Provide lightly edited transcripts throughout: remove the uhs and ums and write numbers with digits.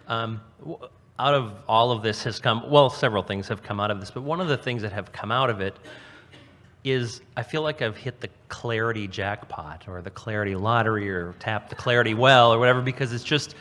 Out of all of this has come, well, several things have come out of this, but one of the things that have come out of it is I feel like I've hit the clarity jackpot or the clarity lottery or tapped the clarity well or whatever, because it's just,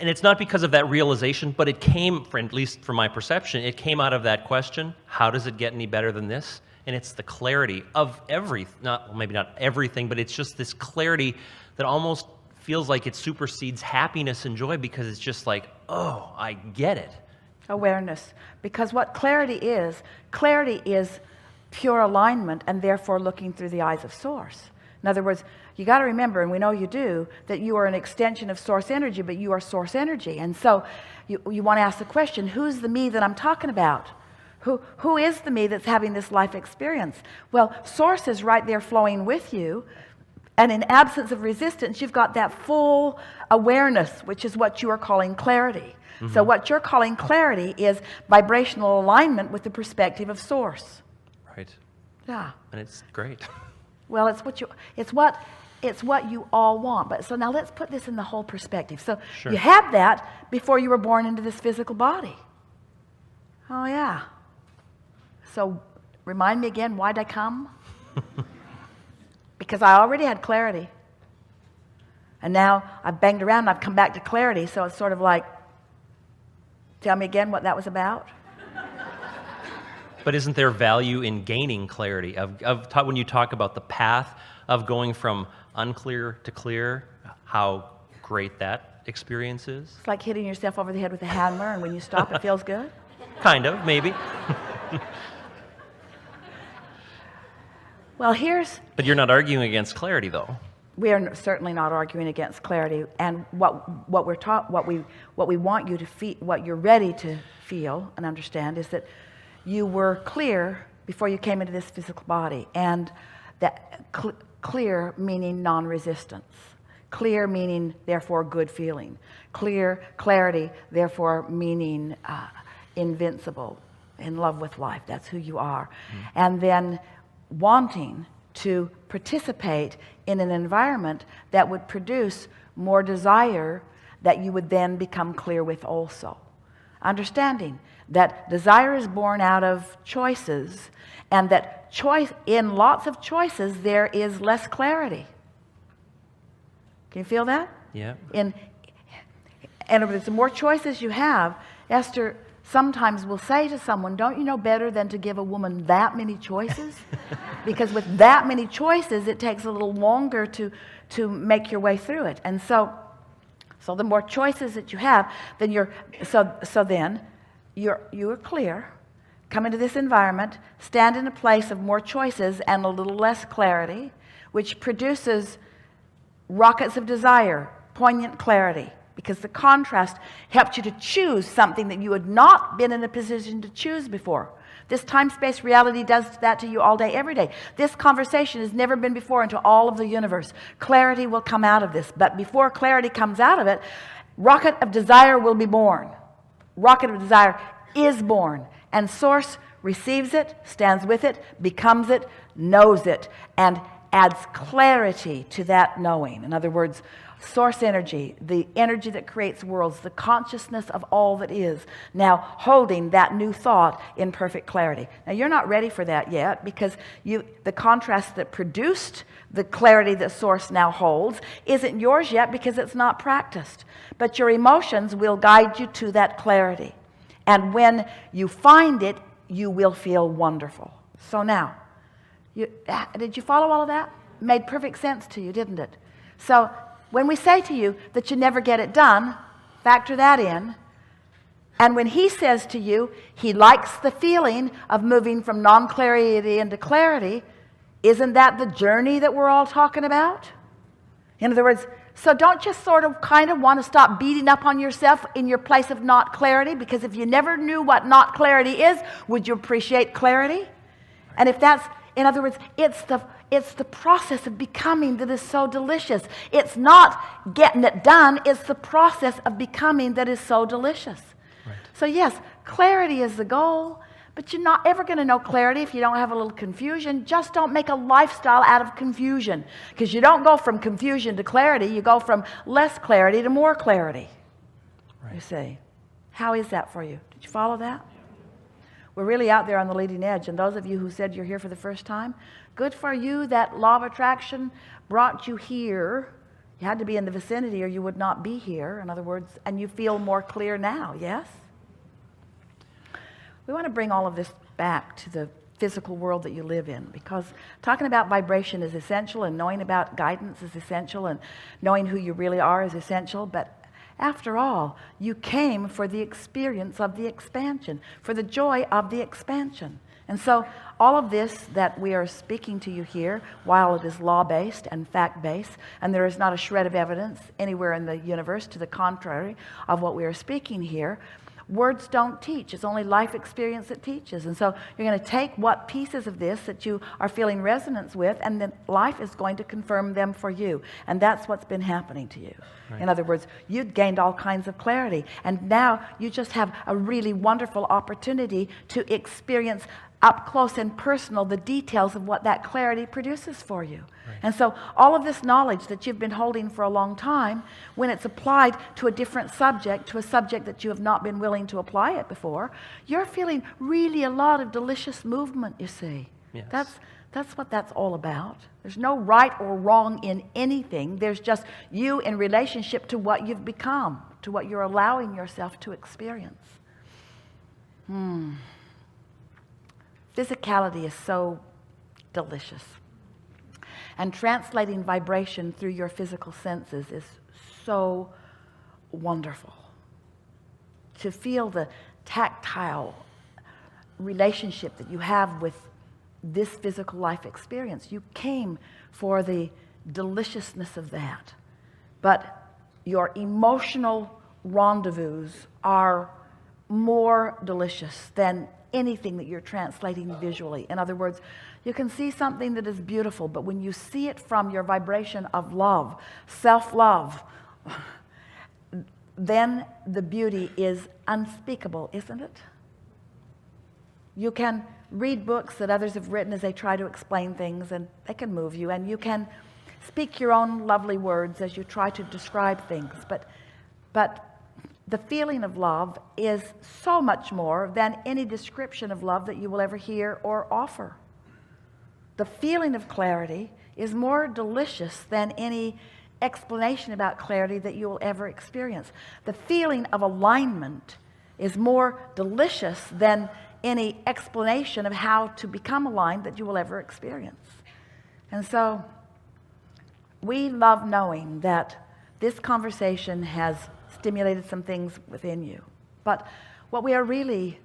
and it's not because of that realization, but it came, at least from my perception, it came out of that question, how does it get any better than this? And it's the clarity of maybe not everything, but it's just this clarity that almost feels like it supersedes happiness and joy, because it's just like, oh, I get it. Awareness. Because what clarity is pure alignment, and therefore looking through the eyes of Source. In other words, you got to remember, and we know you do, that you are an extension of Source energy, but you are Source energy. And so you want to ask the question, who's the me that I'm talking about? Who is the me that's having this life experience? Well, Source is right there flowing with you. And in absence of resistance, you've got that full awareness, which is what you are calling clarity. Mm-hmm. So what you're calling clarity is vibrational alignment with the perspective of Source. Right. Yeah. And it's great. Well, it's what you all want. But so now let's put this in the whole perspective. So Sure. You had that before you were born into this physical body. Oh yeah. So remind me again, why'd I come? Because I already had clarity. And now I've banged around and I've come back to clarity. So it's sort of like, tell me again what that was about. But isn't there value in gaining clarity? When you talk about the path of going from unclear to clear, how great that experience is? It's like hitting yourself over the head with a hammer, and when you stop, it feels good. Kind of, maybe. Well, But you're not arguing against clarity, though. we are certainly not arguing against clarity. And what we want you to feel, what you're ready to feel and understand, is that you were clear before you came into this physical body, and that clear meaning non-resistance, clear meaning therefore good feeling, clarity therefore meaning invincible, in love with life. That's who you are. And then wanting to participate in an environment that would produce more desire that you would then become clear with also. Understanding that desire is born out of choices, and that in lots of choices there is less clarity. Can you feel that? Yeah. And the more choices you have, Esther sometimes will say to someone, don't you know better than to give a woman that many choices? Because with that many choices, it takes a little longer to make your way through it. And so the more choices that you have, then you are clear, come into this environment, stand in a place of more choices and a little less clarity, which produces rockets of desire, poignant clarity, because the contrast helps you to choose something that you had not been in a position to choose before. This time-space reality does that to you all day, every day. This conversation has never been before into all of the universe. Clarity will come out of this, but before clarity comes out of it, rocket of desire will be born. Rocket of desire is born, and Source receives it, stands with it, becomes it, knows it, and adds clarity to that knowing. In other words, Source energy, the energy that creates worlds, the consciousness of all that is, now holding that new thought in perfect clarity. Now, you're not ready for that yet, because the contrast that produced the clarity that Source now holds isn't yours yet, because it's not practiced. But your emotions will guide you to that clarity. And when you find it, you will feel wonderful. So now, did you follow all of that? Made perfect sense to you, didn't it? So when we say to you that you never get it done, factor that in. And when he says to you, he likes the feeling of moving from non-clarity into clarity, isn't that the journey that we're all talking about? In other words, so don't just sort of kind of want to stop beating up on yourself in your place of not clarity, because if you never knew what not clarity is, would you appreciate clarity? And if that's, in other words, it's the process of becoming that is so delicious. It's not getting it done, it's the process of becoming that is so delicious. Right. So yes, clarity is the goal, but you're not ever going to know clarity if you don't have a little confusion. Just don't make a lifestyle out of confusion, because you don't go from confusion to clarity, you go from less clarity to more clarity. you see. How is that for you? Did you follow that? We're really out there on the leading edge, and those of you who said you're here for the first time, good for you. That law of attraction brought you here. You had to be in the vicinity or you would not be here, in other words, and you feel more clear now, yes? We want to bring all of this back to the physical world that you live in, because talking about vibration is essential, and knowing about guidance is essential, and knowing who you really are is essential, but after all, you came for the experience of the expansion, for the joy of the expansion. And so all of this that we are speaking to you here, while it is law-based and fact-based, and there is not a shred of evidence anywhere in the universe to the contrary of what we are speaking here, words don't teach. It's only life experience that teaches. And so you're going to take what pieces of this that you are feeling resonance with, and then life is going to confirm them for you. And that's what's been happening to you. Right. In other words, you'd gained all kinds of clarity, and now you just have a really wonderful opportunity to experience up close and personal the details of what that clarity produces for you. Right. And so all of this knowledge that you've been holding for a long time, when it's applied to a different subject, to a subject that you have not been willing to apply it before, you're feeling really a lot of delicious movement, you see. Yes. That's what that's all about. There's no right or wrong in anything. There's just you in relationship to what you've become, to what you're allowing yourself to experience. Physicality is so delicious. And translating vibration through your physical senses is so wonderful. To feel the tactile relationship that you have with this physical life experience. You came for the deliciousness of that. But your emotional rendezvous are more delicious than anything that you're translating visually. In other words, you can see something that is beautiful, but when you see it from your vibration of love, self-love, then the beauty is unspeakable, isn't it? You can read books that others have written as they try to explain things, and they can move you, and you can speak your own lovely words as you try to describe things, but the feeling of love is so much more than any description of love that you will ever hear or offer. The feeling of clarity is more delicious than any explanation about clarity that you will ever experience. The feeling of alignment is more delicious than any explanation of how to become aligned that you will ever experience. And so we love knowing that this conversation has stimulated some things within you. But what we are really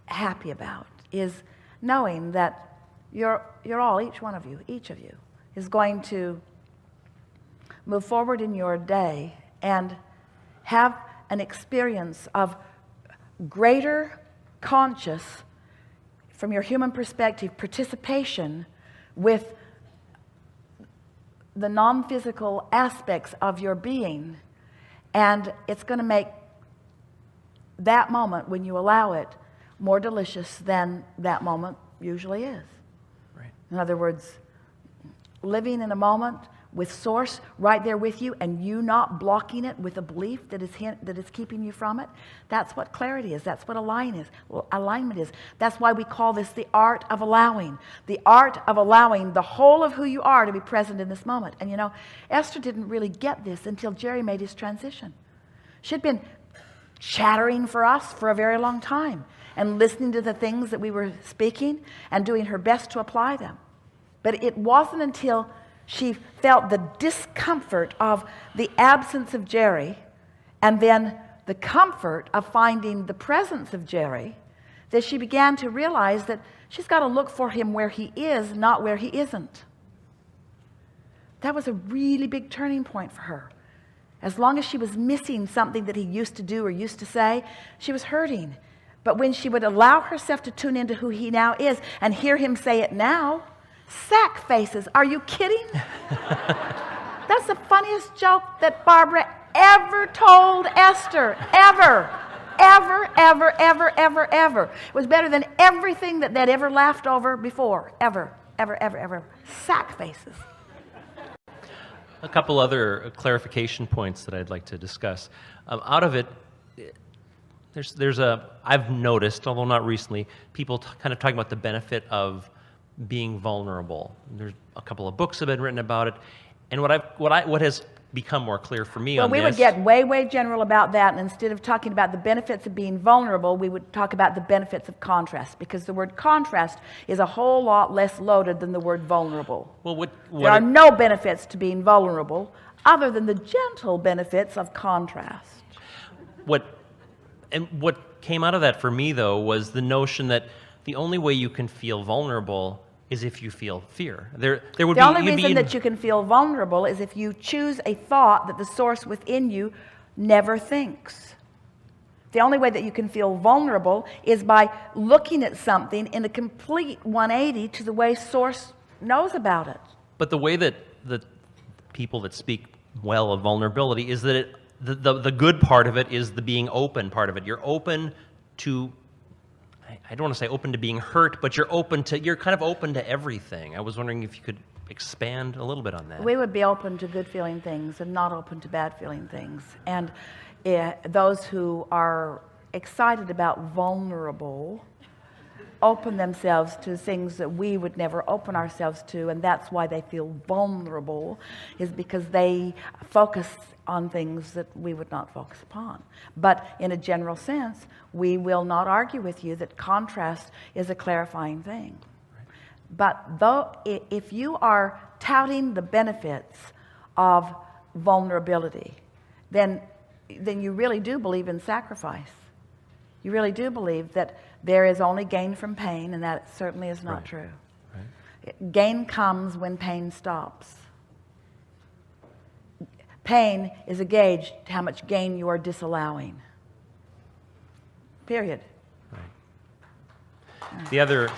happy about is knowing that you're all, each one of you, each of you, is going to move forward in your day and have an experience of greater conscious, from your human perspective, participation with the non-physical aspects of your being. And it's going to make that moment, when you allow it, more delicious than that moment usually is. Right. In other words, living in a moment with Source right there with you, and you not blocking it with a belief that is keeping you from it. That's what clarity is. That's what alignment is. That's why we call this the art of allowing. The art of allowing the whole of who you are to be present in this moment. And you know, Esther didn't really get this until Jerry made his transition. She'd been chattering for us for a very long time and listening to the things that we were speaking and doing her best to apply them. But it wasn't until she felt the discomfort of the absence of Jerry and then the comfort of finding the presence of Jerry that she began to realize that she's got to look for him where he is, not where he isn't. That was a really big turning point for her. As long as she was missing something that he used to do or used to say, she was hurting. But when she would allow herself to tune into who he now is and hear him say it now, sack faces, are you kidding? That's the funniest joke that Barbara ever told Esther, ever. It was better than everything that they'd ever laughed over before, ever. Sack faces. A couple other clarification points that I'd like to discuss. Out of it, I've noticed, although not recently, people kind of talking about the benefit of being vulnerable. There's a couple of books have been written about it, and what has become more clear for me on Well, we would get way general about that, and instead of talking about the benefits of being vulnerable, we would talk about the benefits of contrast, because the word contrast is a whole lot less loaded than the word vulnerable. Well, there are no benefits to being vulnerable other than the gentle benefits of contrast. What came out of that for me, though, was the notion that the only way you can feel vulnerable is if you feel fear. The only reason that you can feel vulnerable is if you choose a thought that the source within you never thinks. The only way that you can feel vulnerable is by looking at something in a complete 180 to the way source knows about it. But the way that the people that speak well of vulnerability is that the good part of it is the being open part of it. You're open to, I don't want to say open to being hurt, but you're kind of open to everything. I was wondering if you could expand a little bit on that. We would be open to good feeling things and not open to bad feeling things. And those who are excited about vulnerable open themselves to things that we would never open ourselves to, and that's why they feel vulnerable, is because they focus on things that we would not focus upon. But in a general sense, we will not argue with you that contrast is a clarifying thing. But if you are touting the benefits of vulnerability, then you really do believe in sacrifice. You really do believe that there is only gain from pain, and that certainly is not true. Right. Gain comes when pain stops. Pain is a gauge to how much gain you are disallowing. Period. Right. The other